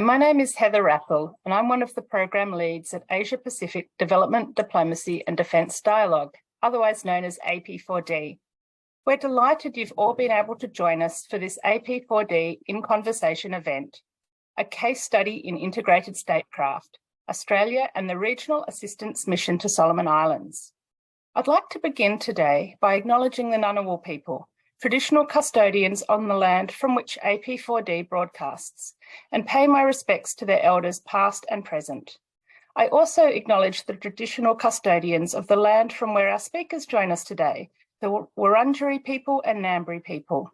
my name is Heather Rappel, and I'm one of the program leads at Asia Pacific Development, Diplomacy and Defence Dialogue, otherwise known as AP4D. We're delighted you've all been able to join us for this AP4D In Conversation event, a case study in integrated statecraft, Australia and the Regional Assistance Mission to Solomon Islands. I'd like to begin today by acknowledging the Ngunnawal people, traditional custodians on the land from which AP4D broadcasts, and pay my respects to their elders past and present. I also acknowledge the traditional custodians of the land from where our speakers join us today, the Wurundjeri people and Ngambri people.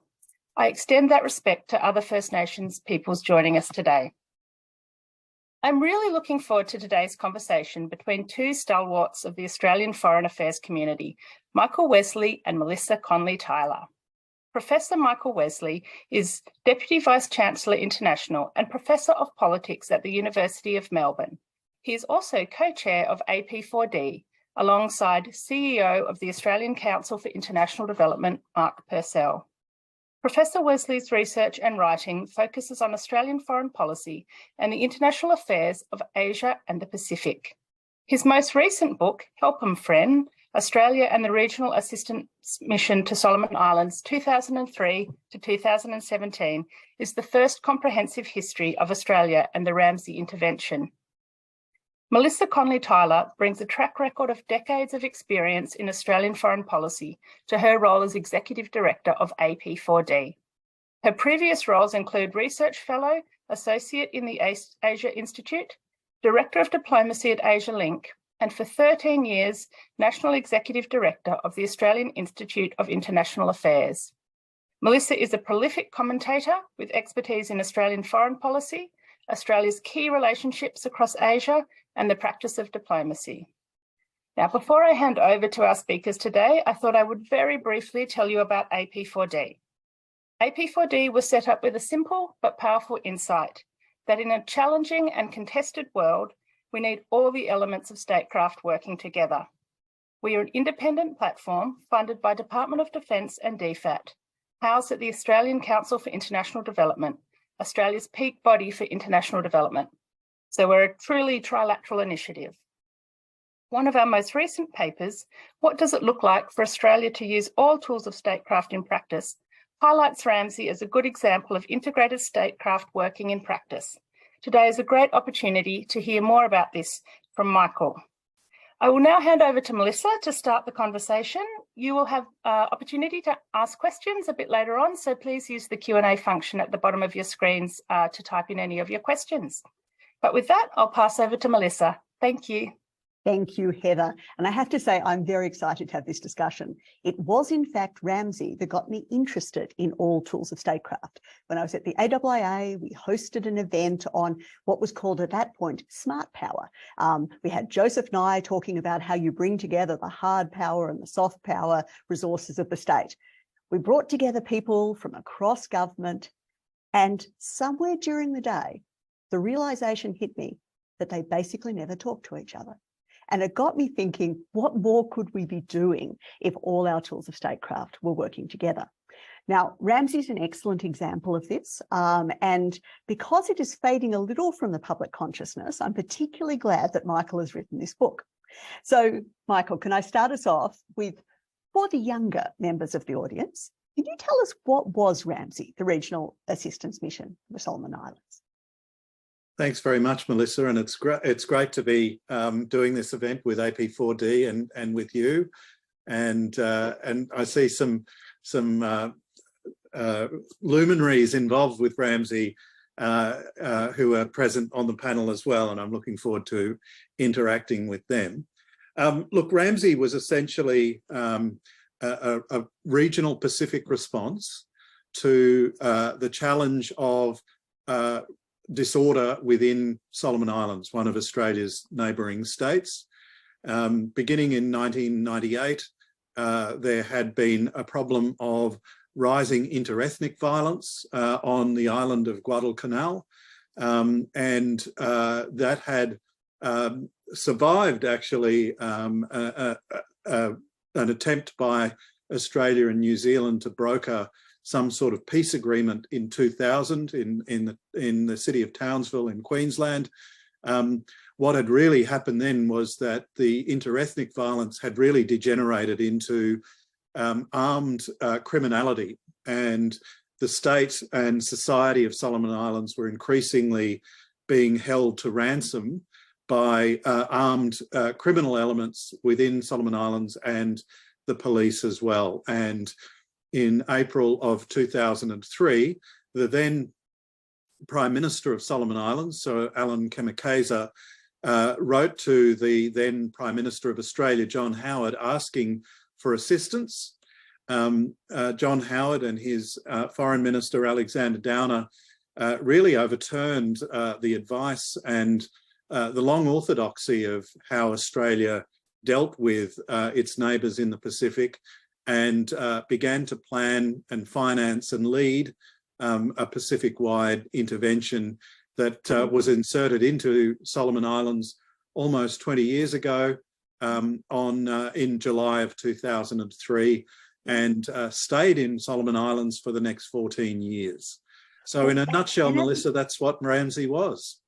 I extend that respect to other First Nations peoples joining us today. I'm really looking forward to today's conversation between two stalwarts of the Australian foreign affairs community, Michael Wesley and Melissa Conley-Tyler. Professor Michael Wesley is Deputy Vice-Chancellor International and Professor of Politics at the University of Melbourne. He is also co-chair of AP4D, alongside CEO of the Australian Council for International Development, Mark Purcell. Professor Wesley's research and writing focuses on Australian foreign policy and the international affairs of Asia and the Pacific. His most recent book, Help 'em Friend, Australia and the Regional Assistance Mission to Solomon Islands 2003 to 2017, is the first comprehensive history of Australia and the RAMSI intervention. Melissa Conley-Tyler brings a track record of decades of experience in Australian foreign policy to her role as Executive Director of AP4D. Her previous roles include Research Fellow, Associate in the Asia Institute, Director of Diplomacy at Asia Link, and for 13 years, National Executive Director of the Australian Institute of International Affairs. Melissa is a prolific commentator with expertise in Australian foreign policy, Australia's key relationships across Asia, and the practice of diplomacy. Now, before I hand over to our speakers today, I thought I would very briefly tell you about AP4D. AP4D was set up with a simple but powerful insight that in a challenging and contested world, we need all the elements of statecraft working together. We are an independent platform funded by Department of Defence and DFAT, housed at the Australian Council for International Development, Australia's peak body for international development. So we're a truly trilateral initiative. One of our most recent papers, What Does It Look Like for Australia to Use All Tools of Statecraft in Practice, highlights RAMSI as a good example of integrated statecraft working in practice. Today is a great opportunity to hear more about this from Michael. I will now hand over to Melissa to start the conversation. You will have opportunity to ask questions a bit later on, so please use the Q&A function at the bottom of your screens to type in any of your questions. But with that, I'll pass over to Melissa. Thank you. Thank you, Heather. And I have to say, I'm very excited to have this discussion. It was, in fact, RAMSI that got me interested in all tools of statecraft. When I was at the AIIA, we hosted an event on what was called at that point, smart power. We had Joseph Nye talking about how you bring together the hard power and the soft power resources of the state. We brought together people from across government, and somewhere during the day, the realization hit me that they basically never talked to each other. And it got me thinking, what more could we be doing if all our tools of statecraft were working together? Now, RAMSI is an excellent example of this. And because it is fading a little from the public consciousness, I'm particularly glad that Michael has written this book. So, Michael, can I start us off with, for the younger members of the audience, can you tell us what was RAMSI, the Regional Assistance Mission for Solomon Islands? Thanks very much, Melissa, and it's great to be doing this event with AP4D and with you, and I see some luminaries involved with RAMSI who are present on the panel as well, and I'm looking forward to interacting with them. Look, RAMSI was essentially a regional Pacific response to the challenge of disorder within Solomon Islands, one of Australia's neighbouring states. Beginning in 1998, there had been a problem of rising interethnic violence on the island of Guadalcanal, and that had survived actually an attempt by Australia and New Zealand to broker some sort of peace agreement in 2000 in the city of Townsville in Queensland. What had really happened then was that the interethnic violence had really degenerated into armed criminality, and the state and society of Solomon Islands were increasingly being held to ransom by armed criminal elements within Solomon Islands and the police as well. And in April of 2003, the then Prime Minister of Solomon Islands, Sir Alan Kemakeza, wrote to the then Prime Minister of Australia, John Howard, asking for assistance. John Howard and his Foreign Minister, Alexander Downer, really overturned the advice and the long orthodoxy of how Australia dealt with its neighbours in the Pacific, and began to plan and finance and lead a Pacific-wide intervention that was inserted into Solomon Islands almost 20 years ago in July of 2003, and stayed in Solomon Islands for the next 14 years. So in a nutshell, Melissa, that's what RAMSI was.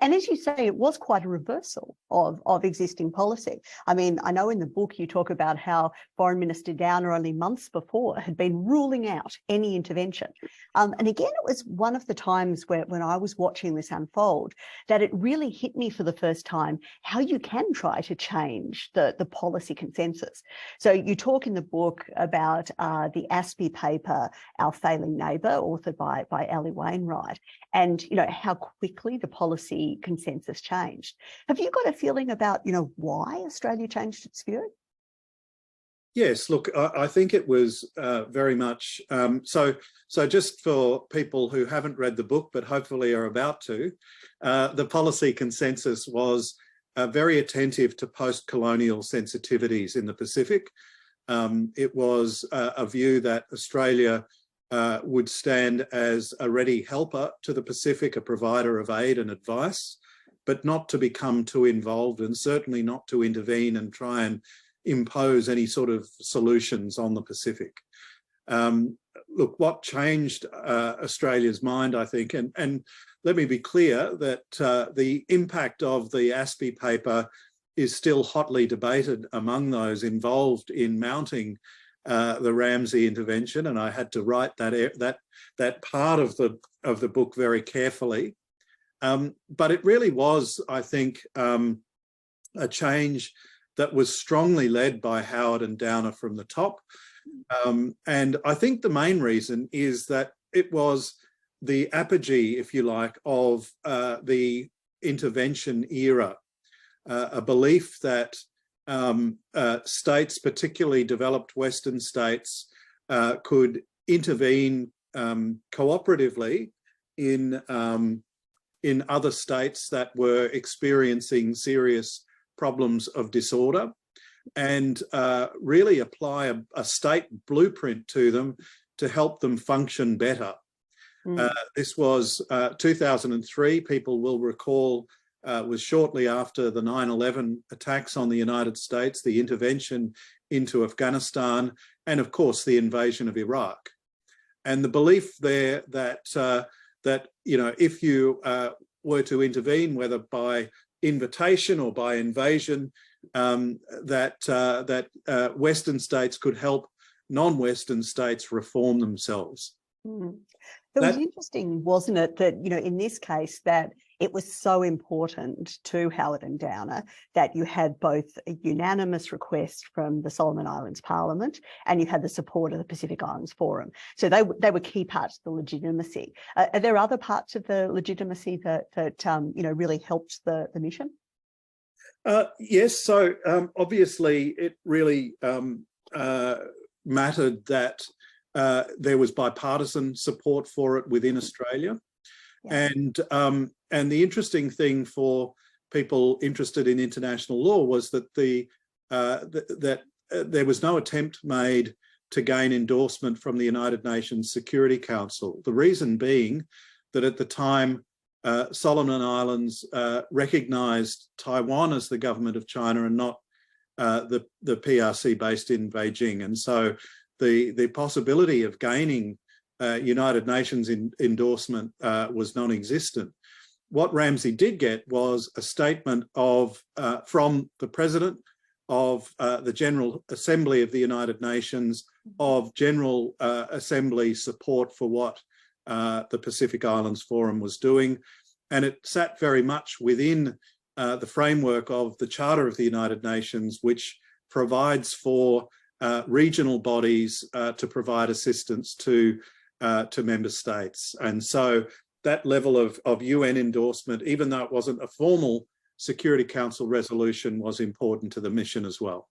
And as you say, it was quite a reversal of existing policy. I mean, I know in the book you talk about how Foreign Minister Downer only months before had been ruling out any intervention. And again, it was one of the times when I was watching this unfold that it really hit me for the first time how you can try to change the policy consensus. So you talk in the book about the ASPI paper, Our Failing Neighbour, authored by Ali Wainwright, and how quickly the policy consensus changed. Have you got a feeling about why Australia changed its view? Yes, look, I think it was very much so just for people who haven't read the book but hopefully are about to, the policy consensus was very attentive to post-colonial sensitivities in the Pacific. It was a view that Australia would stand as a ready helper to the Pacific, a provider of aid and advice, but not to become too involved, and certainly not to intervene and try and impose any sort of solutions on the Pacific. Look, what changed Australia's mind, I think, and let me be clear that the impact of the ASPI paper is still hotly debated among those involved in mounting the RAMSI intervention, and I had to write that part of the book very carefully. But it really was, I think, a change that was strongly led by Howard and Downer from the top. And I think the main reason is that it was the apogee, if you like, of the intervention era, a belief that states, particularly developed Western states, could intervene cooperatively in other states that were experiencing serious problems of disorder, and really apply a state blueprint to them to help them function better. This was 2003, people will recall, was shortly after the 9/11 attacks on the United States, the intervention into Afghanistan, and of course the invasion of Iraq. And the belief there that if you were to intervene, whether by invitation or by invasion, that Western states could help non-Western states reform themselves. It was interesting, wasn't it, that, in this case, that it was so important to Howard and Downer that you had both a unanimous request from the Solomon Islands Parliament and you had the support of the Pacific Islands Forum. So they were key parts of the legitimacy. Are there other parts of the legitimacy that really helped the mission? Yes. So obviously it really mattered that there was bipartisan support for it within Australia. Yeah. And the interesting thing for people interested in international law was that that there was no attempt made to gain endorsement from the United Nations Security Council. The reason being that at the time, Solomon Islands recognised Taiwan as the government of China and not the PRC based in Beijing. And so the possibility of gaining United Nations endorsement was non-existent. What RAMSI did get was a statement of from the President of the General Assembly of the United Nations of General Assembly support for what the Pacific Islands Forum was doing. And it sat very much within the framework of the Charter of the United Nations, which provides for regional bodies to provide assistance to member states. And so that level of UN endorsement, even though it wasn't a formal Security Council resolution, was important to the mission as well.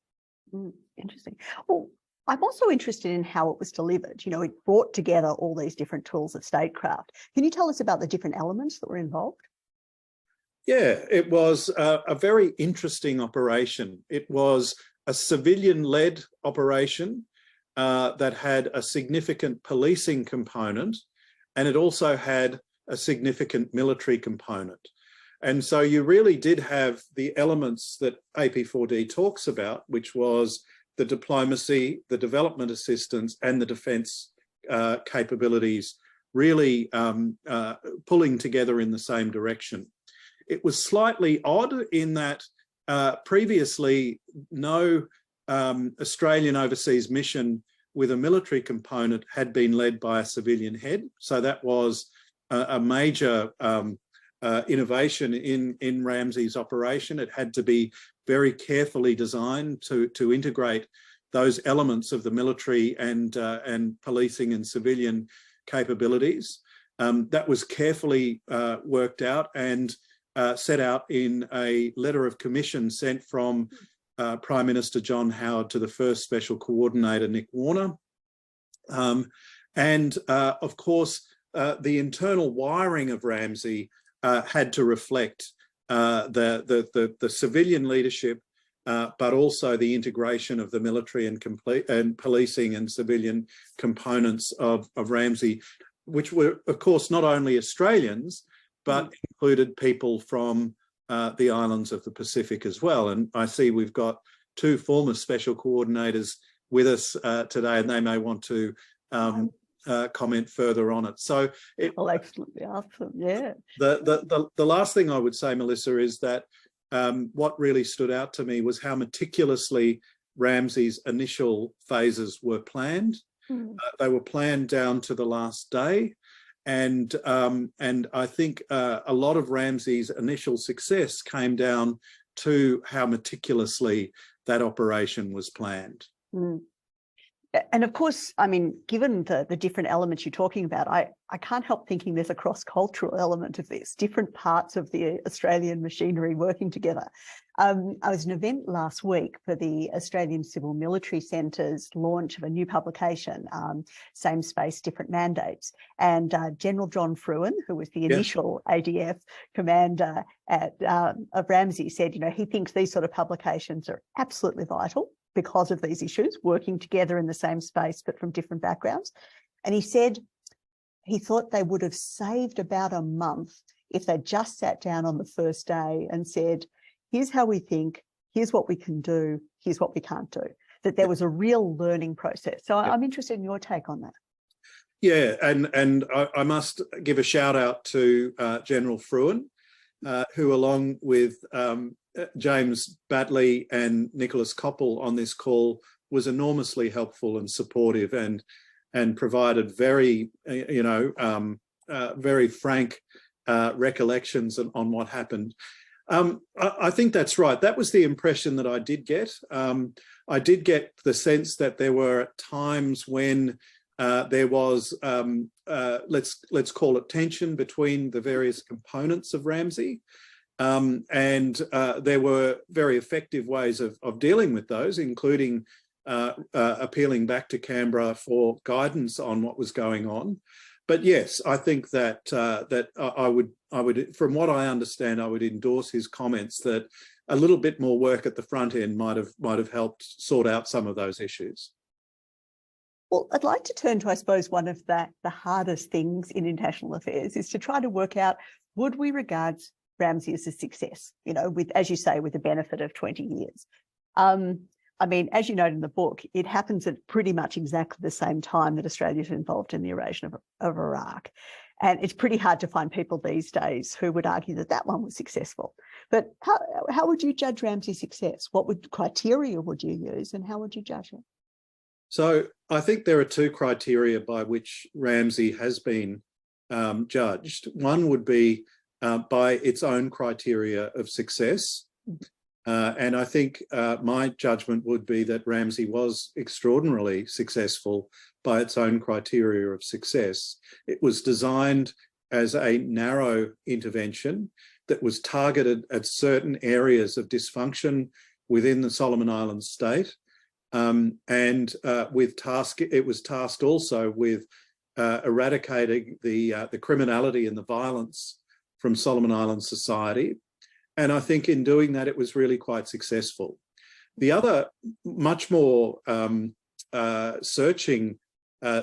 Interesting. Well, I'm also interested in how it was delivered. You know, it brought together all these different tools of statecraft. Can you tell us about the different elements that were involved? Yeah, it was a very interesting operation. It was a civilian-led operation that had a significant policing component, and it also had a significant military component. And so you really did have the elements that AP4D talks about, which was the diplomacy, the development assistance, and the defence capabilities really pulling together in the same direction. It was slightly odd in that previously no Australian overseas mission with a military component had been led by a civilian head. So that was a major innovation in RAMSI's operation. It had to be very carefully designed to integrate those elements of the military and policing and civilian capabilities. That was carefully worked out and set out in a letter of commission sent from Prime Minister John Howard to the first Special Coordinator, Nick Warner. Of course, the internal wiring of RAMSI had to reflect the civilian leadership, but also the integration of the military and policing and civilian components of RAMSI, which were, of course, not only Australians, but included people from the islands of the Pacific as well. And I see we've got two former special coordinators with us today, and they may want to comment further on it. So I'll absolutely ask them, yeah. The last thing I would say, Melissa, is that what really stood out to me was how meticulously RAMSI's initial phases were planned. They were planned down to the last day. And I think a lot of RAMSI's initial success came down to how meticulously that operation was planned. And of course, I mean, given the different elements you're talking about, I can't help thinking there's a cross-cultural element of this, different parts of the Australian machinery working together. I was at an event last week for the Australian Civil Military Centre's launch of a new publication, Same Space, Different Mandates. And General John Fruin, who was the initial ADF commander of RAMSI, said, you know, he thinks these sort of publications are absolutely vital because of these issues, working together in the same space, but from different backgrounds. And he said he thought they would have saved about a month if they just sat down on the first day and said, here's how we think, here's what we can do, here's what we can't do. That there was a real learning process. So I'm interested in your take on that. Yeah, and I must give a shout out to General Fruin, who along with James Batley and Nicholas Koppel on this call was enormously helpful and supportive and provided very, very frank recollections on what happened. I think that's right. That was the impression that I did get. I did get the sense that there were times when there was, let's call it tension between the various components of RAMSI. And there were very effective ways of dealing with those, including appealing back to Canberra for guidance on what was going on. But yes, I think that I would, from what I understand, I would endorse his comments that a little bit more work at the front end might have helped sort out some of those issues. Well, I'd like to turn to, I suppose, one of the hardest things in international affairs is to try to work out, would we regard RAMSI as a success, you know, with, as you say, with the benefit of 20 years. I mean, as you note in the book, it happens at pretty much exactly the same time that Australia's involved in the invasion of Iraq. And it's pretty hard to find people these days who would argue that that one was successful. But how would you judge RAMSI's success? What criteria would you use and how would you judge it? So I think there are two criteria by which RAMSI has been judged. One would be by its own criteria of success. And I think my judgment would be that RAMSI was extraordinarily successful by its own criteria of success. It was designed as a narrow intervention that was targeted at certain areas of dysfunction within the Solomon Islands state. It was tasked also with eradicating the criminality and the violence from Solomon Islands society. And I think in doing that, it was really quite successful. The other much more searching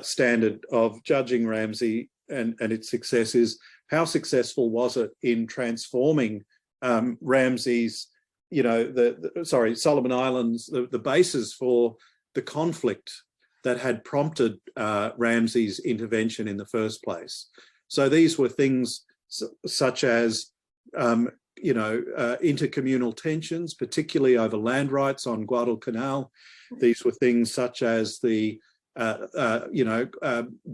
standard of judging RAMSI and its success is how successful was it in transforming RAMSI's, Solomon Islands, the basis for the conflict that had prompted RAMSI's intervention in the first place. So these were things such as intercommunal tensions, particularly over land rights on Guadalcanal. These were things such as the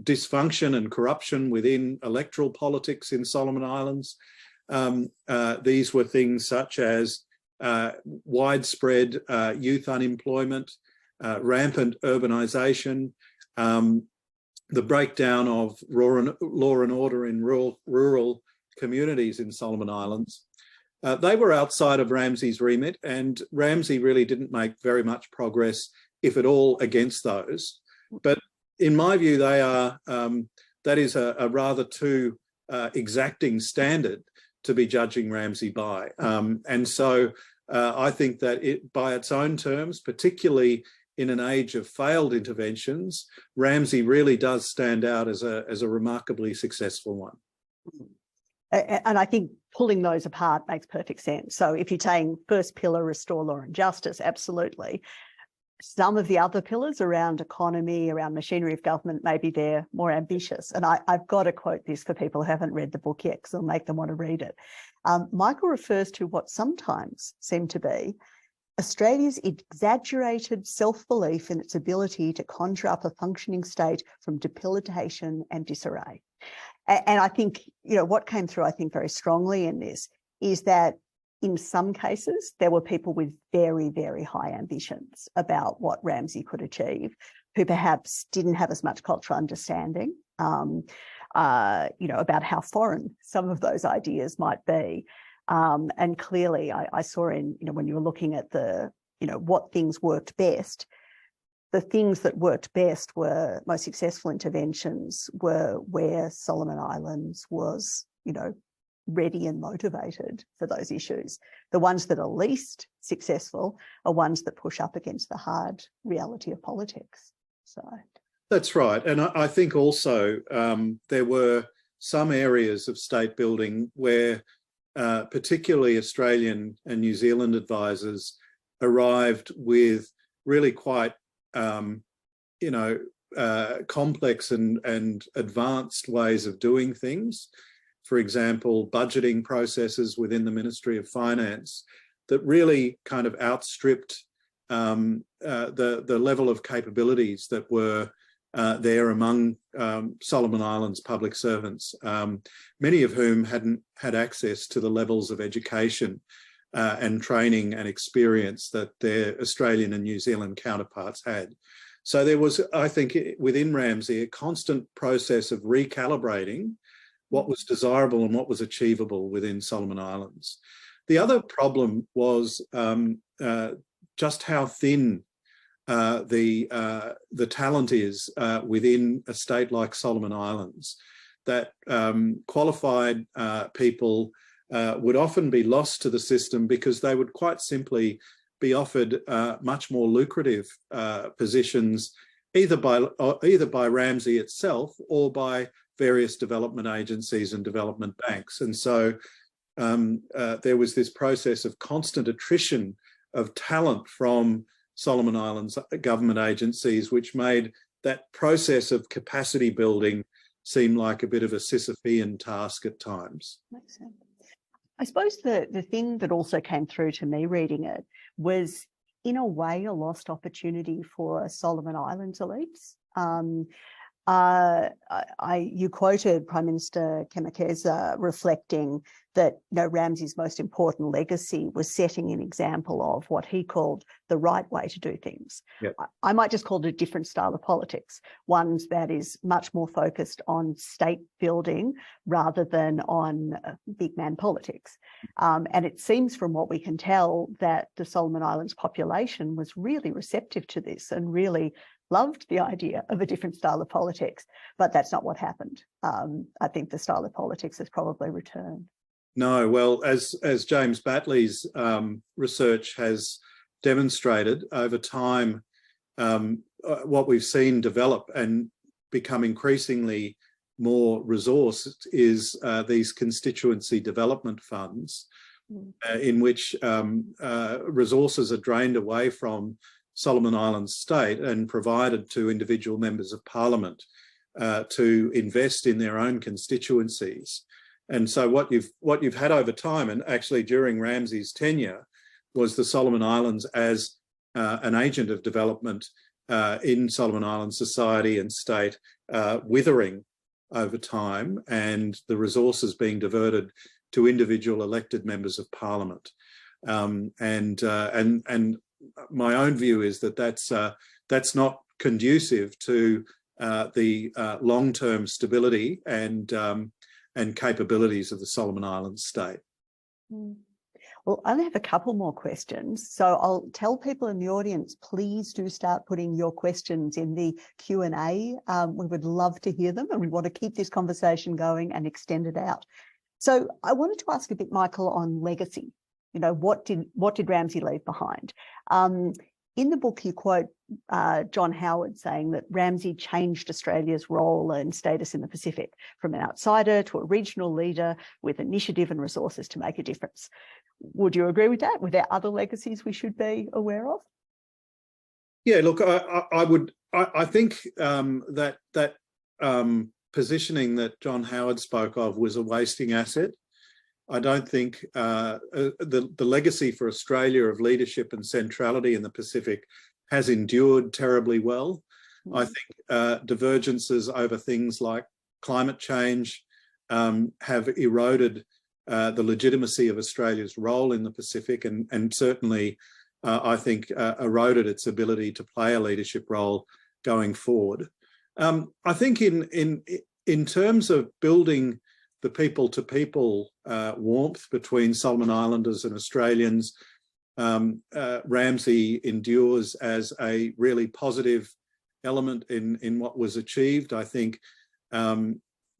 dysfunction and corruption within electoral politics in Solomon Islands. These were things such as widespread youth unemployment, rampant urbanisation, the breakdown of law and order in rural communities in Solomon Islands. They were outside of RAMSI's remit, and RAMSI really didn't make very much progress, if at all, against those. But in my view, that is a rather too exacting standard to be judging RAMSI by. And so I think that by its own terms, particularly in an age of failed interventions, RAMSI really does stand out as a remarkably successful one. And I think pulling those apart makes perfect sense. So if you're saying first pillar, restore law and justice, absolutely. Some of the other pillars around economy, around machinery of government, maybe they're more ambitious. And I've got to quote this for people who haven't read the book yet, because it'll make them want to read it. Michael refers to what sometimes seem to be Australia's exaggerated self-belief in its ability to conjure up a functioning state from debilitation and disarray. And I think, what came through, I think, very strongly in this is that in some cases, there were people with very, very high ambitions about what RAMSI could achieve, who perhaps didn't have as much cultural understanding, about how foreign some of those ideas might be. And clearly, I saw when you were looking at what things worked best, the things that worked best were most successful interventions were where Solomon Islands was, ready and motivated for those issues. The ones that are least successful are ones that push up against the hard reality of politics. So that's right. And I think also there were some areas of state building where particularly Australian and New Zealand advisors arrived with really quite complex and advanced ways of doing things. For example, budgeting processes within the Ministry of Finance that really kind of outstripped the level of capabilities that were there among Solomon Islands public servants, many of whom hadn't had access to the levels of education and training and experience that their Australian and New Zealand counterparts had. So there was, I think, within RAMSI, a constant process of recalibrating what was desirable and what was achievable within Solomon Islands. The other problem was just how thin the talent is within a state like Solomon Islands, that qualified people would often be lost to the system because they would quite simply be offered much more lucrative positions, either by RAMSI itself or by various development agencies and development banks. And so there was this process of constant attrition of talent from Solomon Islands government agencies, which made that process of capacity building seem like a bit of a Sisyphean task at times. Makes sense. I suppose the thing that also came through to me reading it was, in a way, a lost opportunity for Solomon Islands elites. You quoted Prime Minister Kemakeza reflecting that, you know, RAMSI's most important legacy was setting an example of what he called the right way to do things. Yep. I might just call it a different style of politics, one that is much more focused on state building rather than on big man politics. And it seems from what we can tell that the Solomon Islands population was really receptive to this and really loved the idea of a different style of politics, but that's not what happened. I think the style of politics has probably returned. No, well, as James Batley's research has demonstrated over time, what we've seen develop and become increasingly more resourced is these constituency development funds, in which resources are drained away from Solomon Islands state and provided to individual members of parliament to invest in their own constituencies. And so what you've had over time, and actually during RAMSI's tenure, was the Solomon Islands as an agent of development in Solomon Islands society and state withering over time, and the resources being diverted to individual elected members of parliament. And my own view is that that's not conducive to the long-term stability and capabilities of the Solomon Islands state. Well, I only have a couple more questions, so I'll tell people in the audience, please do start putting your questions in the Q&A. We would love to hear them, and we want to keep this conversation going and extend it out. So I wanted to ask a bit, Michael, on legacy. You know, what did RAMSI leave behind? In the book, you quote John Howard saying that RAMSI changed Australia's role and status in the Pacific from an outsider to a regional leader with initiative and resources to make a difference. Would you agree with that? Were there other legacies we should be aware of? Yeah, look, I would. I think that positioning that John Howard spoke of was a wasting asset. I don't think the legacy for Australia of leadership and centrality in the Pacific has endured terribly well. I think divergences over things like climate change have eroded the legitimacy of Australia's role in the Pacific, and certainly I think eroded its ability to play a leadership role going forward. I think in terms of building the people-to-people warmth between Solomon Islanders and Australians, RAMSI endures as a really positive element in what was achieved. I think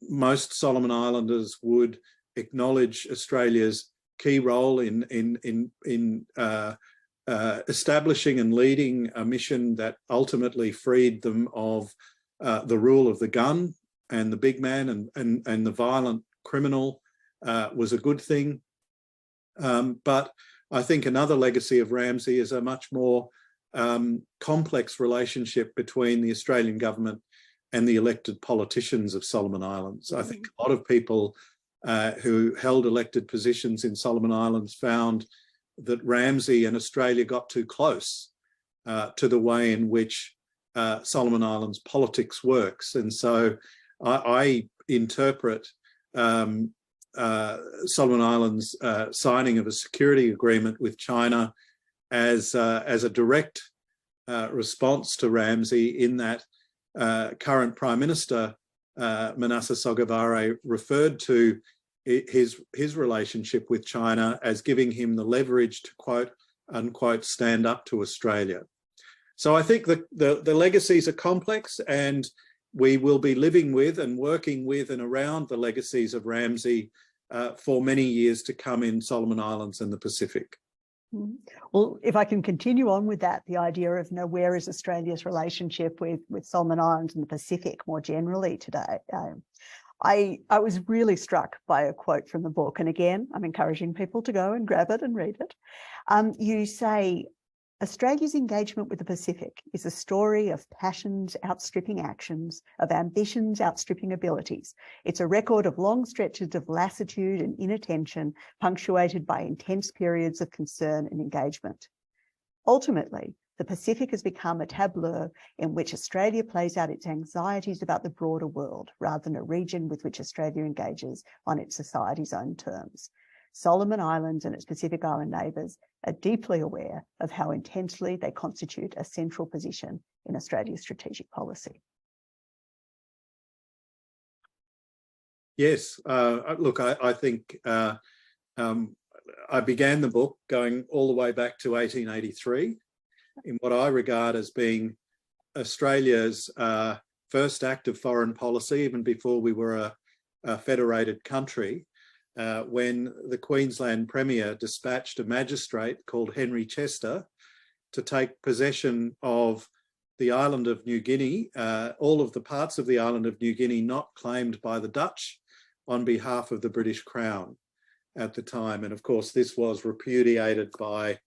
most Solomon Islanders would acknowledge Australia's key role in establishing and leading a mission that ultimately freed them of the rule of the gun and the big man and the violent criminal was a good thing. But I think another legacy of RAMSI is a much more complex relationship between the Australian government and the elected politicians of Solomon Islands. I think a lot of people who held elected positions in Solomon Islands found that RAMSI and Australia got too close to the way in which Solomon Islands politics works. And so I interpret Solomon Islands signing of a security agreement with China as a direct response to RAMSI, in that current Prime Minister Manasseh Sogavare referred to his relationship with China as giving him the leverage to quote unquote stand up to Australia. So I think the legacies are complex, and we will be living with and working with and around the legacies of RAMSI for many years to come in Solomon Islands and the Pacific. Well, if I can continue on with that, the idea of, you know, where is Australia's relationship with Solomon Islands and the Pacific more generally today? I was really struck by a quote from the book, and again, I'm encouraging people to go and grab it and read it. You say, Australia's engagement with the Pacific is a story of passions outstripping actions, of ambitions outstripping abilities. It's a record of long stretches of lassitude and inattention, punctuated by intense periods of concern and engagement. Ultimately, the Pacific has become a tableau in which Australia plays out its anxieties about the broader world, rather than a region with which Australia engages on its society's own terms. Solomon Islands and its Pacific Island neighbours are deeply aware of how intensely they constitute a central position in Australia's strategic policy. Yes, look, I think I began the book going all the way back to 1883 in what I regard as being Australia's first act of foreign policy, even before we were a federated country. When the Queensland Premier dispatched a magistrate called Henry Chester to take possession of the island of New Guinea, all of the parts of the island of New Guinea not claimed by the Dutch on behalf of the British Crown at the time. And of course, this was repudiated by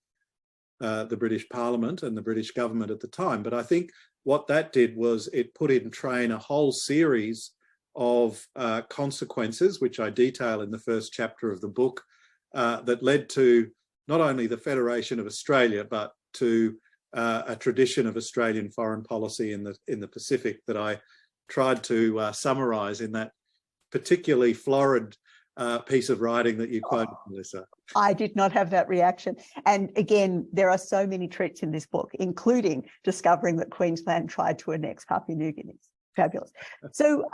the British Parliament and the British government at the time. But I think what that did was it put in train a whole series of consequences, which I detail in the first chapter of the book, that led to not only the Federation of Australia, but to a tradition of Australian foreign policy in the Pacific that I tried to summarise in that particularly florid piece of writing that you quoted, Melissa. I did not have that reaction. And again, there are so many treats in this book, including discovering that Queensland tried to annex Papua New Guinea. Fabulous. So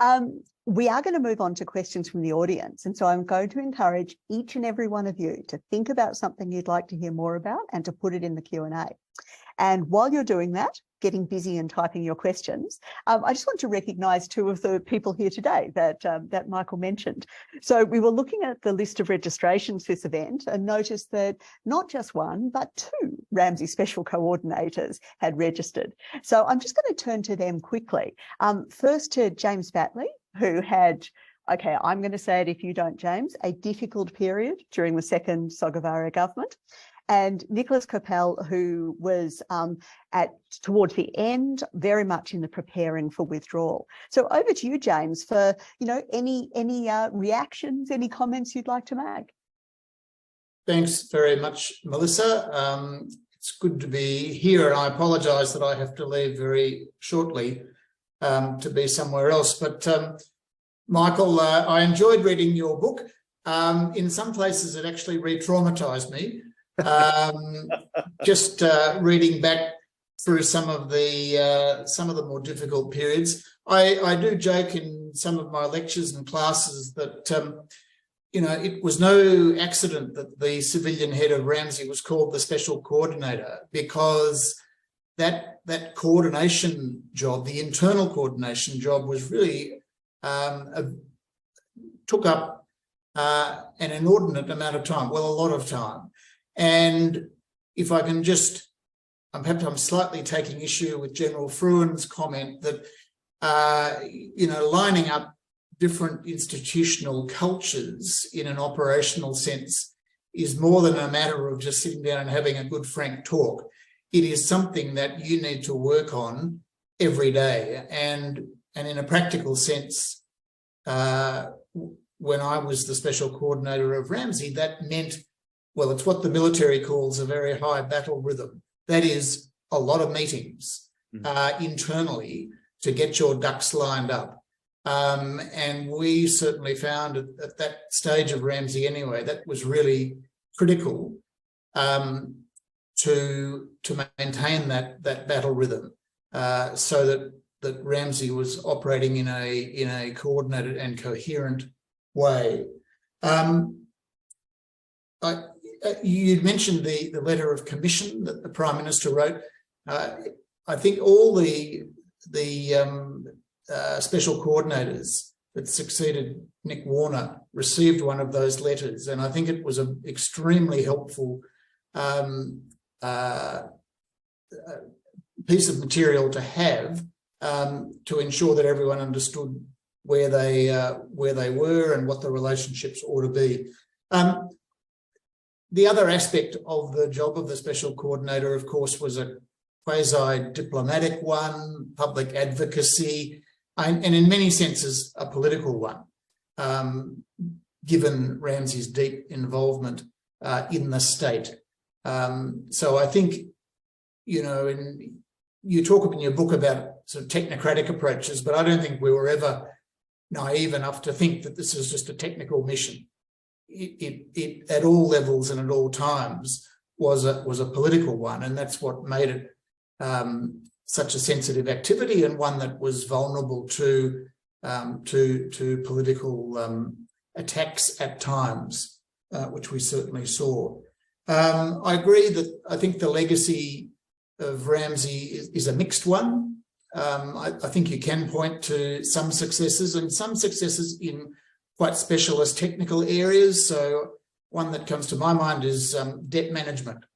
we are going to move on to questions from the audience. And so I'm going to encourage each and every one of you to think about something you'd like to hear more about and to put it in the Q&A. And while you're doing that, getting busy and typing your questions, I just want to recognise two of the people here today that Michael mentioned. So we were looking at the list of registrations for this event and noticed that not just one, but two RAMSI special coordinators had registered. So I'm just going to turn to them quickly. First to James Batley, who had, okay, I'm going to say it if you don't, James, a difficult period during the second Sogavare government. And Nicholas Coppell, who was towards the end, very much in the preparing for withdrawal. So over to you, James, for any reactions, any comments you'd like to make. Thanks very much, Melissa. It's good to be here, and I apologise that I have to leave very shortly to be somewhere else. But Michael, I enjoyed reading your book. In some places, it actually re-traumatised me. Just reading back through some of the more difficult periods. I do joke in some of my lectures and classes that it was no accident that the civilian head of RAMSI was called the special coordinator, because that coordination job, the internal coordination job, was really took up an inordinate amount of time, well, a lot of time. And if I can just, perhaps I'm slightly taking issue with General Fruin's comment that, lining up different institutional cultures in an operational sense is more than a matter of just sitting down and having a good frank talk. It is something that you need to work on every day. And in a practical sense, when I was the special coordinator of RAMSI, that meant, well, it's what the military calls a very high battle rhythm. That is a lot of meetings internally to get your ducks lined up. And we certainly found at that stage of RAMSI anyway, that was really critical to maintain that battle rhythm so that RAMSI was operating in a coordinated and coherent way. You mentioned the letter of commission that the Prime Minister wrote. I think all the special coordinators that succeeded Nick Warner received one of those letters, and I think it was an extremely helpful piece of material to have to ensure that everyone understood where they were and what the relationships ought to be. the other aspect of the job of the special coordinator, of course, was a quasi-diplomatic one, public advocacy, and in many senses a political one, given RAMSI's deep involvement in the state. So I think, you know, you talk in your book about sort of technocratic approaches, but I don't think we were ever naive enough to think that this is just a technical mission. It at all levels and at all times was a political one, and that's what made it such a sensitive activity, and one that was vulnerable to political attacks at times, which we certainly saw. I agree that I think the legacy of RAMSI is a mixed one. I think you can point to some successes, and some successes in quite specialist technical areas. So one that comes to my mind is debt management.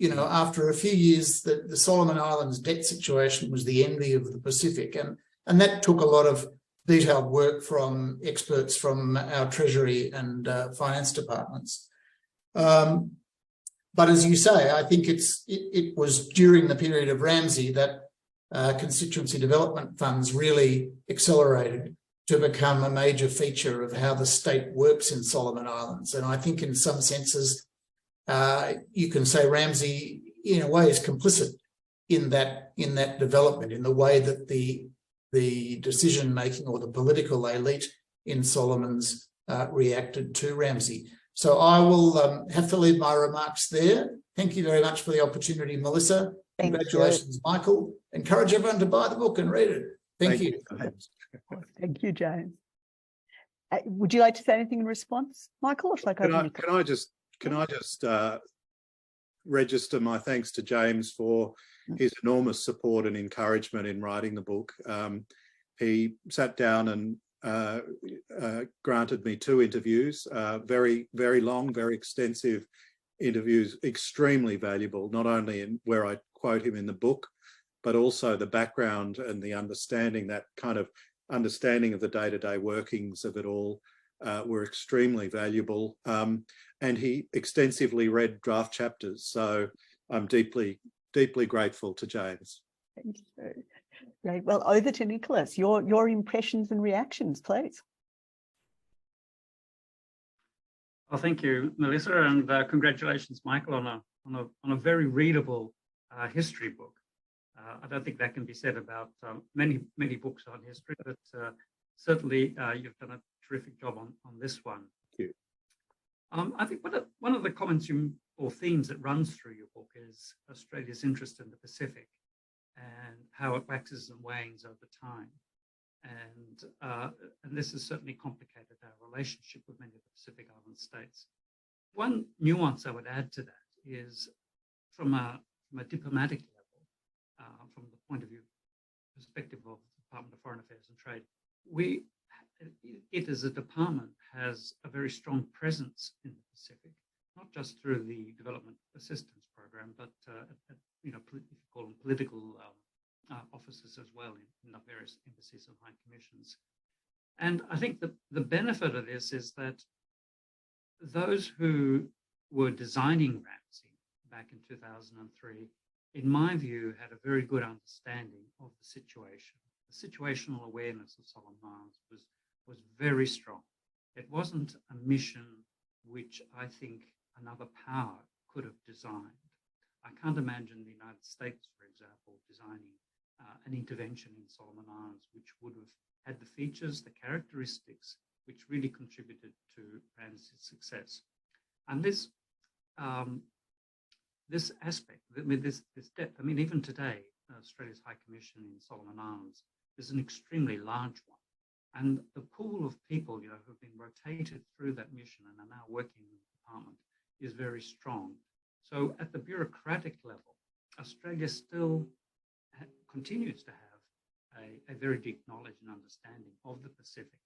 You know, after a few years, the Solomon Islands debt situation was the envy of the Pacific, and that took a lot of detailed work from experts from our Treasury and finance departments. But as you say, I think it was during the period of RAMSI that constituency development funds really accelerated to become a major feature of how the state works in Solomon Islands. And I think in some senses, you can say RAMSI, in a way, is complicit in that development, in the way that the decision-making or the political elite in Solomon's reacted to RAMSI. So I will have to leave my remarks there. Thank you very much for the opportunity, Melissa. Congratulations, Michael. Encourage everyone to buy the book and read it. Thank you. Thank you, James. Would you like to say anything in response, Michael? Or should I go can I just register my thanks to James for his enormous support and encouragement in writing the book. He sat down and granted me 2 interviews, very, very long, very extensive interviews, extremely valuable, not only in where I quote him in the book, but also the background and the understanding, that kind of understanding of the day-to-day workings of it all were extremely valuable. And he extensively read draft chapters. So I'm deeply, deeply grateful to James. Thank you. Great. Well, over to Nicholas. Your impressions and reactions, please. Well, thank you, Melissa, and congratulations, Michael, on a very readable history book. I don't think that can be said about many books on history, but certainly you've done a terrific job on this one. Thank you. I think one of the comments or themes that runs through your book is Australia's interest in the Pacific and how it waxes and wanes over time. And this has certainly complicated our relationship with many of the Pacific Island states. One nuance I would add to that is from a diplomatic level, from the perspective of the Department of Foreign Affairs and Trade, it as a department has a very strong presence in the Pacific, not just through the development assistance program, but you know, if you call them political offices as well in the various embassies and high commissions. And I think the benefit of this is that those who were designing RAMSI back in 2003, in my view, had a very good understanding of the situation. The situational awareness of Solomon Islands was very strong. It wasn't a mission which I think another power could have designed. I can't imagine the United States, for example, designing an intervention in Solomon Islands which would have had the features, the characteristics which really contributed to RAMSI's success. And this aspect, this depth, I mean, even today, Australia's High Commission in Solomon Islands is an extremely large one. And the pool of people, you know, who've been rotated through that mission and are now working in the department is very strong. So at the bureaucratic level, Australia still continues to have a very deep knowledge and understanding of the Pacific.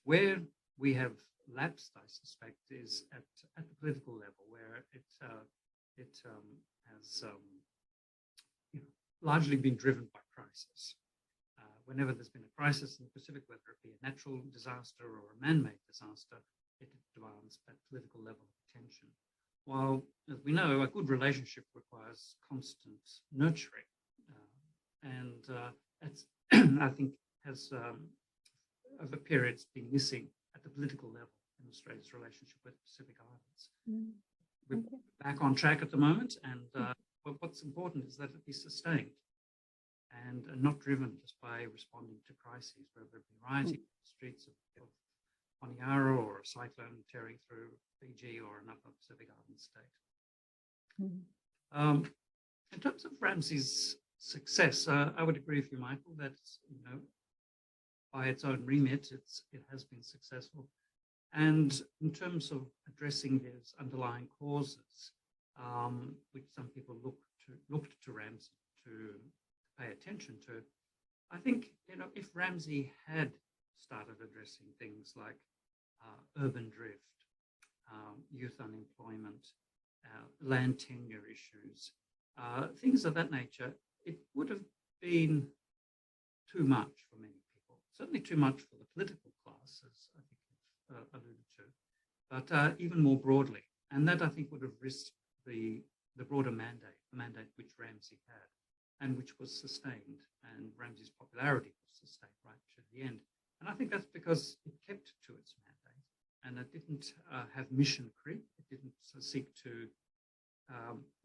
Where we have lapsed, I suspect, is at the political level, where it has you know, largely been driven by crisis. Whenever there's been a crisis in the Pacific, whether it be a natural disaster or a man-made disaster, it demands that political level of attention. While, as we know, a good relationship requires constant nurturing. That's, I think, has over periods been missing at the political level in Australia's relationship with the Pacific Islands. We're back on track at the moment, and what's important is that it be sustained and not driven just by responding to crises, whether it be rioting in the streets of Honiara or a cyclone tearing through Fiji or another Pacific Island state. In terms of RAMSI's success, I would agree with you, Michael, that by its own remit, it has been successful. And in terms of addressing these underlying causes, which some people looked to RAMSI to pay attention to, I think if RAMSI had started addressing things like urban drift, youth unemployment, land tenure issues, things of that nature, it would have been too much for many people. Certainly too much for the political class, as I think you've alluded to, but even more broadly. And that, I think, would have risked the broader mandate, the mandate which RAMSI had, and which was sustained, and RAMSI's popularity was sustained right to the end. And I think that's because it kept to its mandate, and it didn't have mission creep. It didn't seek to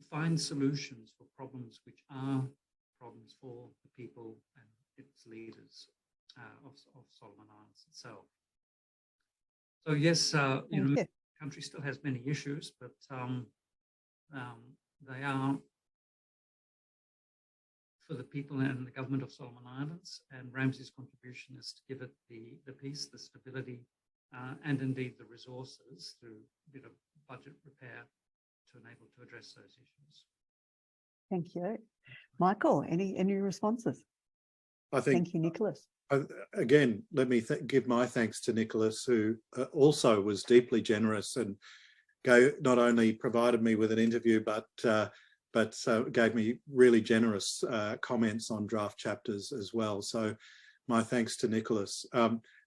find solutions for problems which are problems for the people and its leaders of Solomon Islands itself. So yes, the country still has many issues, but they are for the people and the government of Solomon Islands, and RAMSI's contribution is to give it the peace, the stability, and indeed the resources through budget repair to enable to address those issues. Thank you. Michael, any responses? Thank you, Nicholas. Again, let me give my thanks to Nicholas, who also was deeply generous and not only provided me with an interview, but gave me really generous comments on draft chapters as well. So my thanks to Nicholas.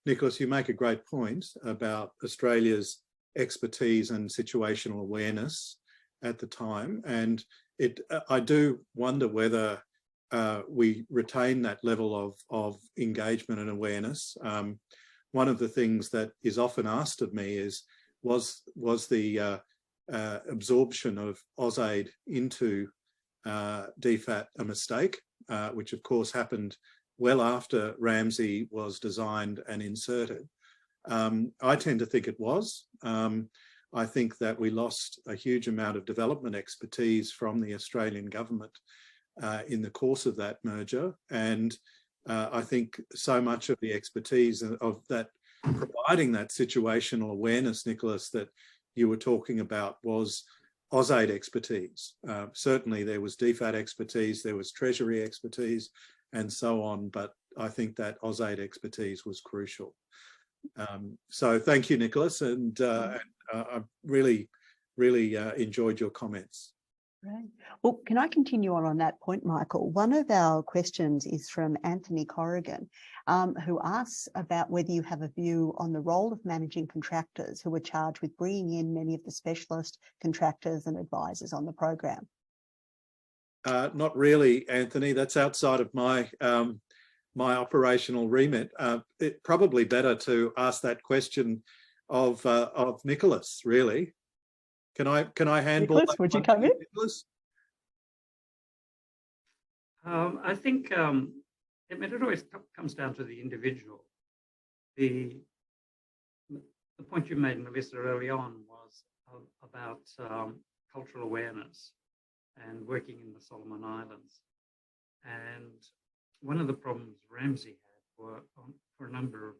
Nicholas, you make a great point about Australia's expertise and situational awareness at the time. And I do wonder whether we retain that level of engagement and awareness. One of the things that is often asked of me is, was the absorption of AusAid into DFAT a mistake, which of course happened well after RAMSI was designed and inserted. I tend to think it was. I think that we lost a huge amount of development expertise from the Australian government in the course of that merger. And I think so much of the expertise of that, providing that situational awareness, Nicholas, that you were talking about was AusAid expertise. Certainly there was DFAT expertise, there was Treasury expertise and so on, but I think that AusAid expertise was crucial. So thank you, Nicholas, and I really enjoyed your comments. Right. Well, can I continue on that point, Michael? One of our questions is from Anthony Corrigan, who asks about whether you have a view on the role of managing contractors who were charged with bringing in many of the specialist contractors and advisors on the program. Not really, Anthony. That's outside of my my operational remit. It's probably better to ask that question of Nicholas, really. Can I handle Nicholas, that? Would you come in? Nicholas? I think it always comes down to the individual. The point you made, Melissa, early on was about cultural awareness and working in the Solomon Islands. And one of the problems RAMSI had were for a number of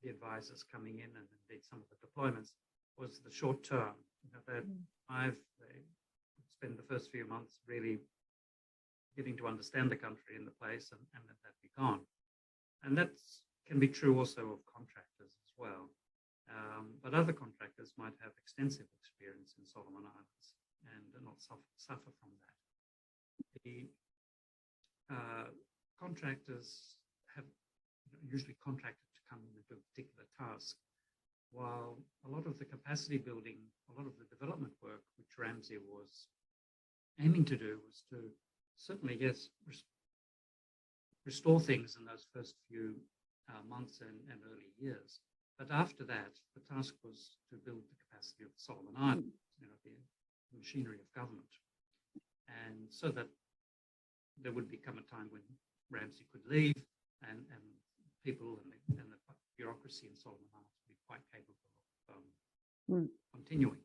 the advisors coming in, and indeed some of the deployments, was the short term. They spend the first few months really getting to understand the country and the place, and then they'd be gone. And that can be true also of contractors as well. But other contractors might have extensive experience in Solomon Islands and not suffer from that. The contractors have usually contracted to come in and do a particular task. while a lot of the capacity building, a lot of the development work which RAMSI was aiming to do was to certainly, yes, restore things in those first few months and early years. But after that, the task was to build the capacity of the Solomon Islands, the machinery of government. And so that there would become a time when RAMSI could leave and people and the bureaucracy in Solomon Islands would be quite capable of continuing.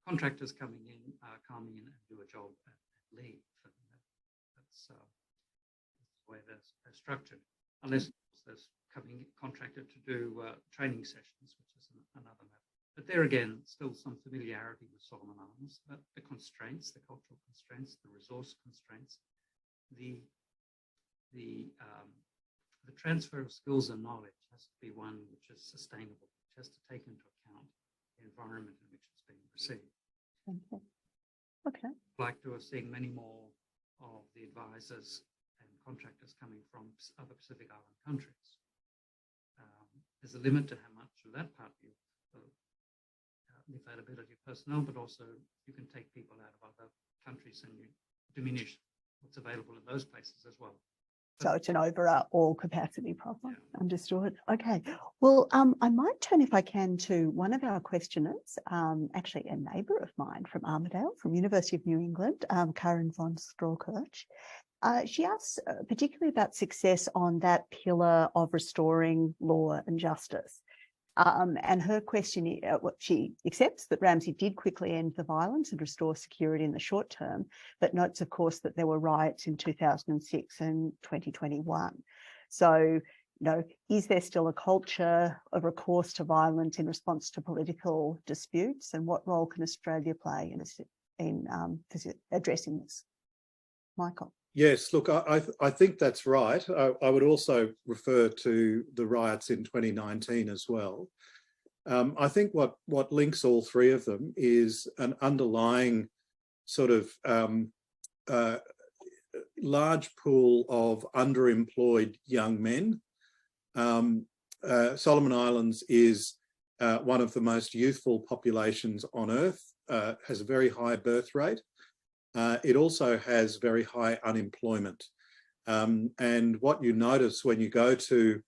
Contractors come in and do a job and leave. And that's the way they're structured, unless there's contracted to do training sessions, which is another matter. But there again, still some familiarity with Solomon Islands, but the constraints, the cultural constraints, the resource constraints, the transfer of skills and knowledge has to be one which is sustainable, which has to take into account the environment in which it's being received. Okay. I'd like to have seen many more of the advisors and contractors coming from other Pacific Island countries. There's a limit to how much of that part of the availability of personnel, but also you can take people out of other countries and you diminish what's available in those places as well. So it's an overall capacity problem. Yeah. Understood. Okay. Well, I might turn, if I can, to one of our questioners, actually a neighbour of mine from Armidale, from University of New England, Karen von Strawkirch. She asks particularly about success on that pillar of restoring law and justice. And her question, she accepts that RAMSI did quickly end the violence and restore security in the short term, but notes, of course, that there were riots in 2006 and 2021. So, is there still a culture of recourse to violence in response to political disputes? And what role can Australia play in addressing this? Michael. Yes, look, I think that's right. I would also refer to the riots in 2019 as well. I think what links all three of them is an underlying sort of large pool of underemployed young men. Solomon Islands is one of the most youthful populations on Earth, has a very high birth rate. It also has very high unemployment. And what you notice when you go to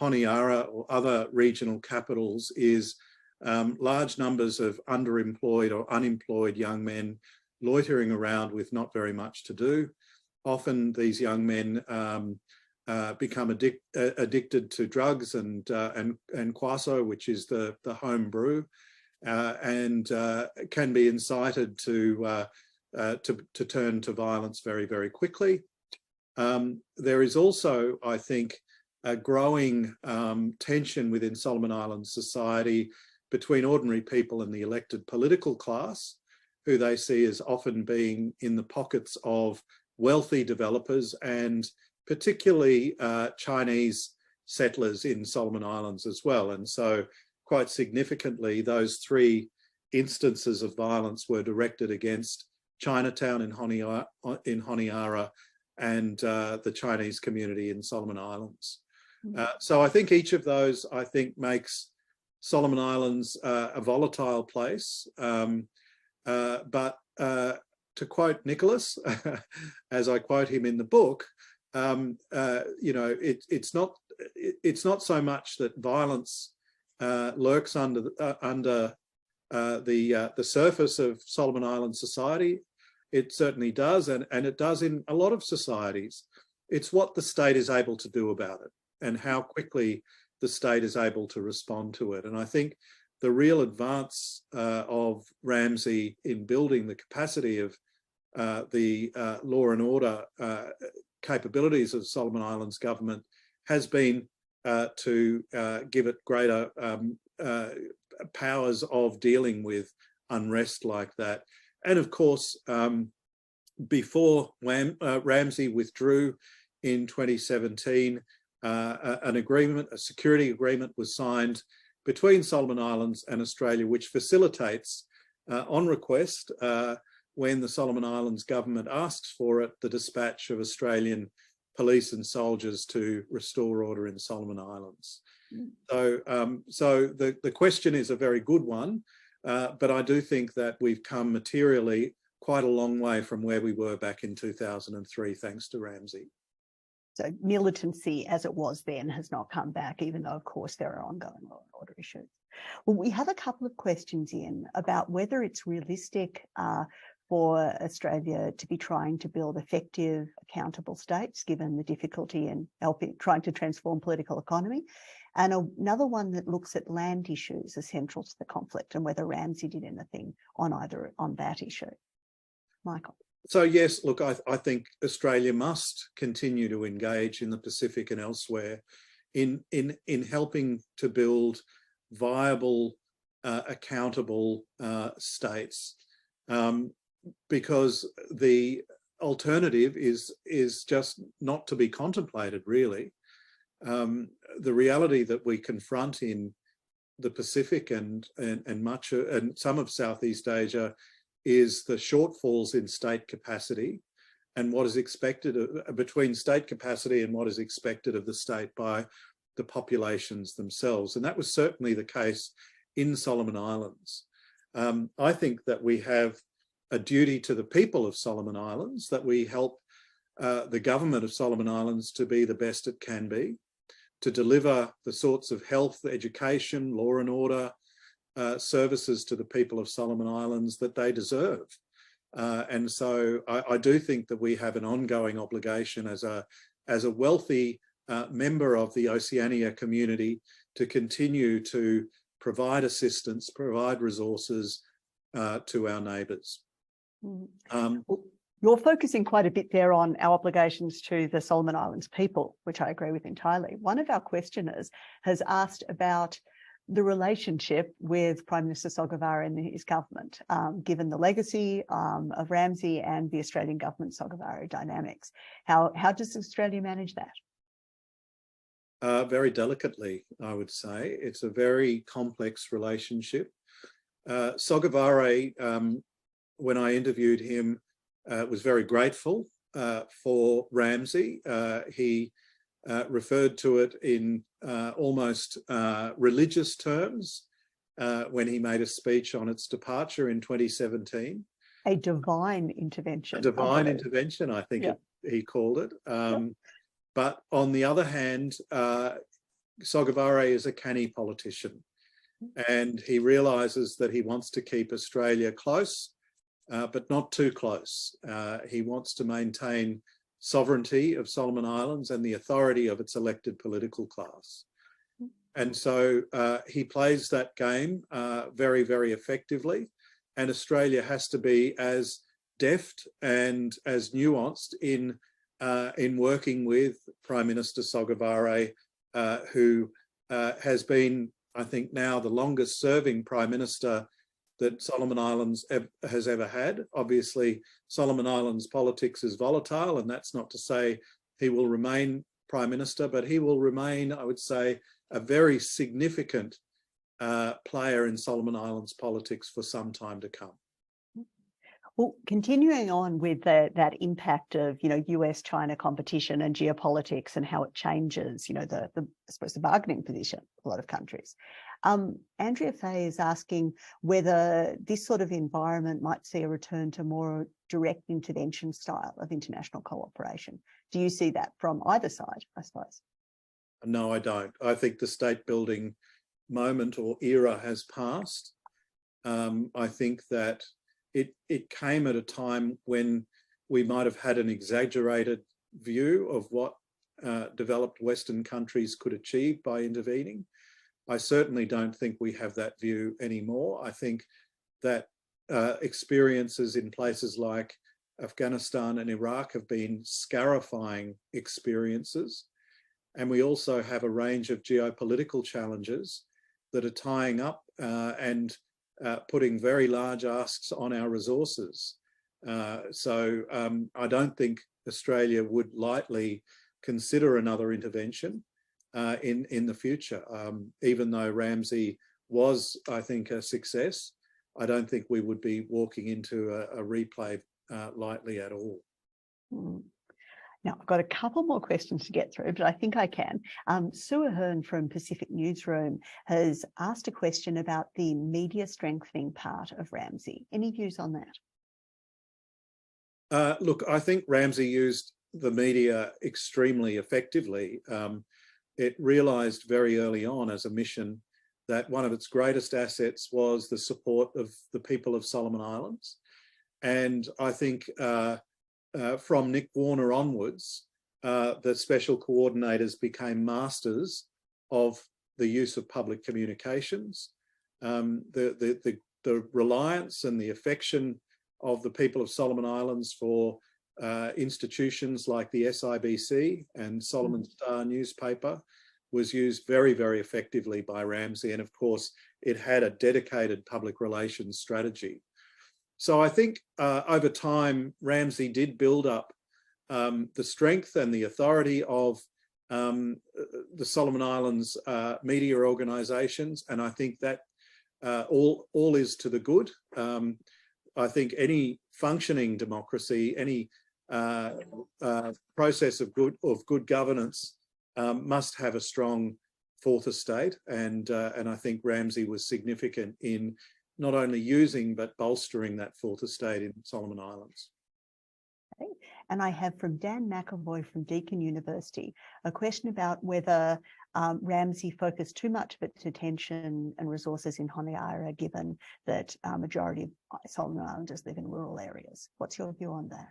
Honiara or other regional capitals is large numbers of underemployed or unemployed young men loitering around with not very much to do. Often these young men become addicted to drugs and kwaso, which is the home brew, and can be incited to turn to violence very, very quickly. There is also, I think, a growing tension within Solomon Islands society between ordinary people and the elected political class, who they see as often being in the pockets of wealthy developers and particularly Chinese settlers in Solomon Islands as well. And so quite significantly, those three instances of violence were directed against Chinatown in Honiara and the Chinese community in Solomon Islands. So I think each of those, makes Solomon Islands a volatile place. But to quote Nicholas, as I quote him in the book, it's not so much that violence lurks under the surface of Solomon Island society. It certainly does, and it does in a lot of societies. It's what the state is able to do about it and how quickly the state is able to respond to it. And I think the real advance of RAMSI in building the capacity of the law and order capabilities of Solomon Islands government has been to give it greater powers of dealing with unrest like that. And of course, before RAMSI withdrew in 2017, an agreement, a security agreement was signed between Solomon Islands and Australia, which facilitates, on request, when the Solomon Islands government asks for it, the dispatch of Australian police and soldiers to restore order in Solomon Islands. So, the question is a very good one, but I do think that we've come materially quite a long way from where we were back in 2003, thanks to RAMSI. So militancy as it was then has not come back, even though, of course, there are ongoing law and order issues. Well, we have a couple of questions in about whether it's realistic for Australia to be trying to build effective, accountable states, given the difficulty in trying to transform political economy. And another one that looks at land issues as central to the conflict and whether RAMSI did anything on that issue. Michael. So yes, look, I think Australia must continue to engage in the Pacific and elsewhere in helping to build viable, accountable states, because the alternative is just not to be contemplated, really. The reality that we confront in the Pacific and some of Southeast Asia is the shortfalls in state capacity and what is expected between state capacity and what is expected of the state by the populations themselves. And that was certainly the case in Solomon Islands. I think that we have a duty to the people of Solomon Islands, that we help the government of Solomon Islands to be the best it can be, to deliver the sorts of health, education, law and order services to the people of Solomon Islands that they deserve. And so I do think that we have an ongoing obligation as a wealthy member of the Oceania community to continue to provide assistance, provide resources to our neighbours. You're focusing quite a bit there on our obligations to the Solomon Islands people, which I agree with entirely. One of our questioners has asked about the relationship with Prime Minister Sogavare and his government, given the legacy of RAMSI and the Australian government Sogavare dynamics. How does Australia manage that? Very delicately, I would say. It's a very complex relationship. Sogavare, when I interviewed him, was very grateful for RAMSI. He referred to it in almost religious terms when he made a speech on its departure in 2017. A divine intervention. A divine intervention, I think he called it. But on the other hand, Sogavare is a canny politician, and he realises that he wants to keep Australia close, but not too close. He wants to maintain sovereignty of Solomon Islands and the authority of its elected political class. And so he plays that game very, very effectively. And Australia has to be as deft and as nuanced in working with Prime Minister Sogavare, who has been, I think, now the longest serving Prime Minister that Solomon Islands has ever had. Obviously, Solomon Islands politics is volatile, and that's not to say he will remain Prime Minister, but he will remain, I would say, a very significant player in Solomon Islands politics for some time to come. Well, continuing on with that impact of, US-China competition and geopolitics and how it changes, I suppose the bargaining position of a lot of countries. Andrea Fay is asking whether this sort of environment might see a return to more direct intervention style of international cooperation. Do you see that from either side, I suppose? No, I don't. I think the state building moment or era has passed. I think that it came at a time when we might have had an exaggerated view of what developed Western countries could achieve by intervening. I certainly don't think we have that view anymore. I think that experiences in places like Afghanistan and Iraq have been scarifying experiences. And we also have a range of geopolitical challenges that are tying up and putting very large asks on our resources. So I don't think Australia would lightly consider another intervention in the future. Even though RAMSI was, I think, a success, I don't think we would be walking into a replay lightly at all. Now, I've got a couple more questions to get through, but I think I can. Sue Ahern from Pacific Newsroom has asked a question about the media strengthening part of RAMSI. Any views on that? Look, I think RAMSI used the media extremely effectively. It realised very early on as a mission that one of its greatest assets was the support of the people of Solomon Islands. And I think from Nick Warner onwards, the special coordinators became masters of the use of public communications. The reliance and the affection of the people of Solomon Islands for institutions like the SIBC and Solomon Star newspaper was used very, very effectively by RAMSI. And of course, it had a dedicated public relations strategy. So I think over time, RAMSI did build up the strength and the authority of the Solomon Islands media organisations, and I think that all is to the good. I think any functioning democracy, any process of good governance must have a strong fourth estate, and I think RAMSI was significant in not only using but bolstering that fourth estate in Solomon Islands. Okay. And I have from Dan McAvoy from Deakin University a question about whether RAMSI focused too much of its attention and resources in Honiara, given that a majority of Solomon Islanders live in rural areas. What's your view on that?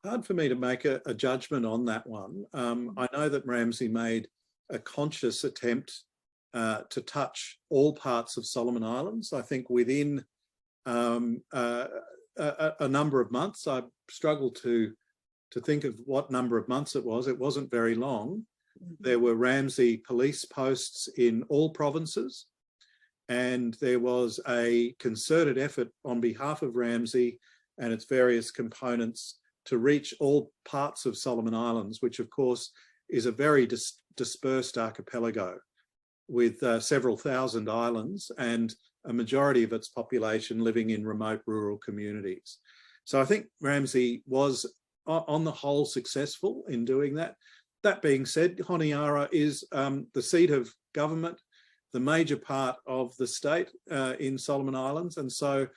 Hard for me to make a judgment on that one. I know that RAMSI made a conscious attempt to touch all parts of Solomon Islands. I think within a number of months, I struggled to think of what number of months it was. It wasn't very long. There were RAMSI police posts in all provinces, and there was a concerted effort on behalf of RAMSI and its various components to reach all parts of Solomon Islands, which of course is a very dispersed archipelago with several thousand islands and a majority of its population living in remote rural communities. So I think RAMSI was on the whole successful in doing that. That being said, Honiara is the seat of government, the major part of the state in Solomon Islands, and so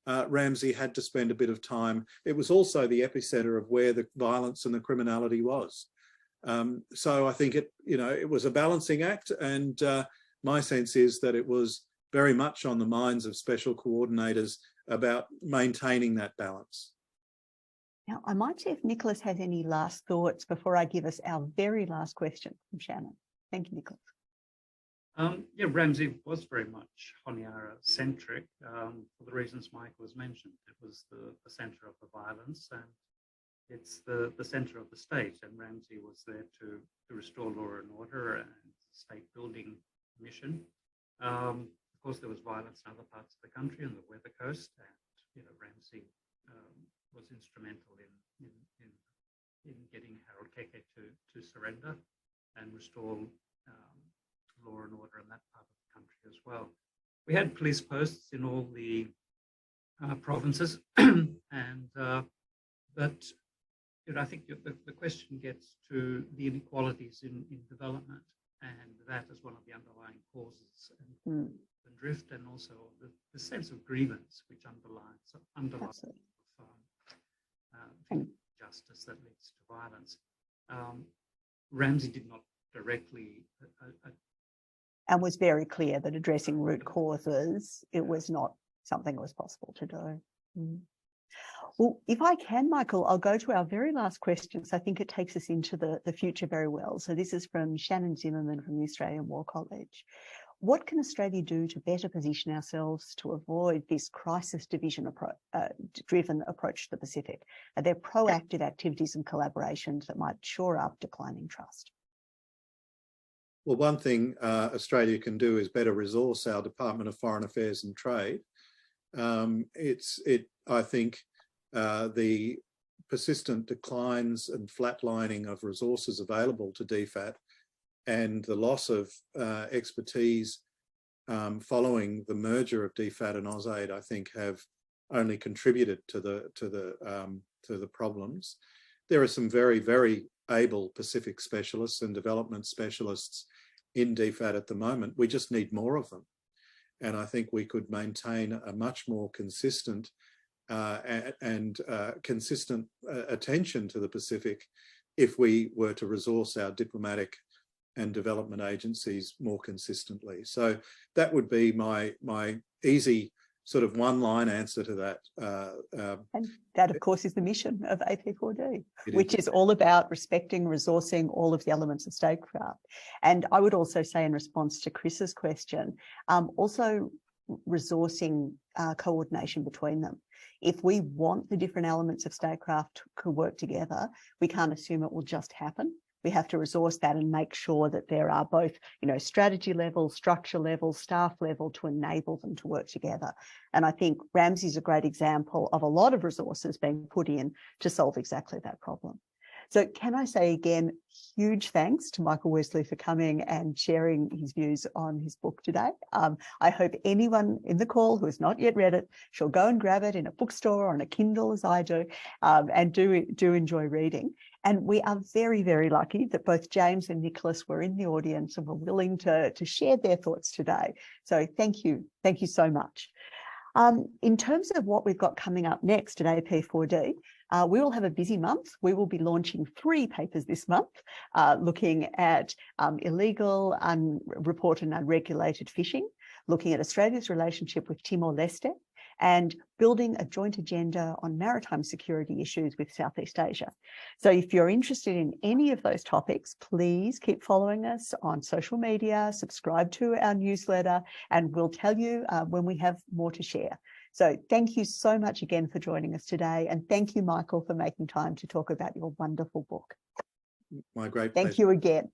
RAMSI had to spend a bit of time. It was also the epicenter of where the violence and the criminality was. So I think it was a balancing act, and my sense is that it was very much on the minds of special coordinators about maintaining that balance. Now, I might see if Nicholas has any last thoughts before I give us our very last question from Shannon. Thank you, Nicholas. Yeah, RAMSI was very much Honiara-centric for the reasons Michael has mentioned. It was the centre of the violence, and it's the centre of the state, and RAMSI was there to restore law and order and state building mission. Of course, there was violence in other parts of the country on the Weather Coast, and RAMSI was instrumental in getting Harold Keke to surrender and restore law and order in that part of the country as well. We had police posts in all the provinces, and but I think the question gets to the inequalities in development, and that is one of the underlying causes and drift, and also the sense of grievance which underlies justice that leads to violence. RAMSI did not directly and was very clear that addressing root causes, it was not something that was possible to do. Well, if I can, Michael, I'll go to our very last question. So I think it takes us into the future very well. So this is from Shannon Zimmerman from the Australian War College. What can Australia do to better position ourselves to avoid this crisis driven approach to the Pacific? Are there proactive activities and collaborations that might shore up declining trust? Well, one thing Australia can do is better resource our Department of Foreign Affairs and Trade. I think the persistent declines and flatlining of resources available to DFAT and the loss of expertise following the merger of DFAT and AusAid, I think, have only contributed to the problems. there are some very, very able Pacific specialists and development specialists in DFAT at the moment. We just need more of them. And I think we could maintain a much more consistent consistent attention to the Pacific if we were to resource our diplomatic and development agencies more consistently. So that would be my easy sort of one-line answer to that. And that, of course, is the mission of AP4D, which is all about respecting, resourcing all of the elements of statecraft. And I would also say, in response to Chris's question, also resourcing coordination between them. If we want the different elements of statecraft to work together, we can't assume it will just happen. We have to resource that and make sure that there are both, strategy level, structure level, staff level to enable them to work together. And I think RAMSI is a great example of a lot of resources being put in to solve exactly that problem. So can I say again, huge thanks to Michael Wesley for coming and sharing his views on his book today. I hope anyone in the call who has not yet read it shall go and grab it in a bookstore or on a Kindle, as I do, and do enjoy reading. And we are very, very lucky that both James and Nicholas were in the audience and were willing to share their thoughts today. So thank you. Thank you so much. In terms of what we've got coming up next at AP4D, we will have a busy month. We will be launching 3 papers this month, looking at illegal, unreported and unregulated fishing, looking at Australia's relationship with Timor-Leste, and building a joint agenda on maritime security issues with Southeast Asia. So if you're interested in any of those topics, please keep following us on social media, subscribe to our newsletter, and we'll tell you when we have more to share. So thank you so much again for joining us today. And thank you, Michael, for making time to talk about your wonderful book. My great pleasure. Thank you again.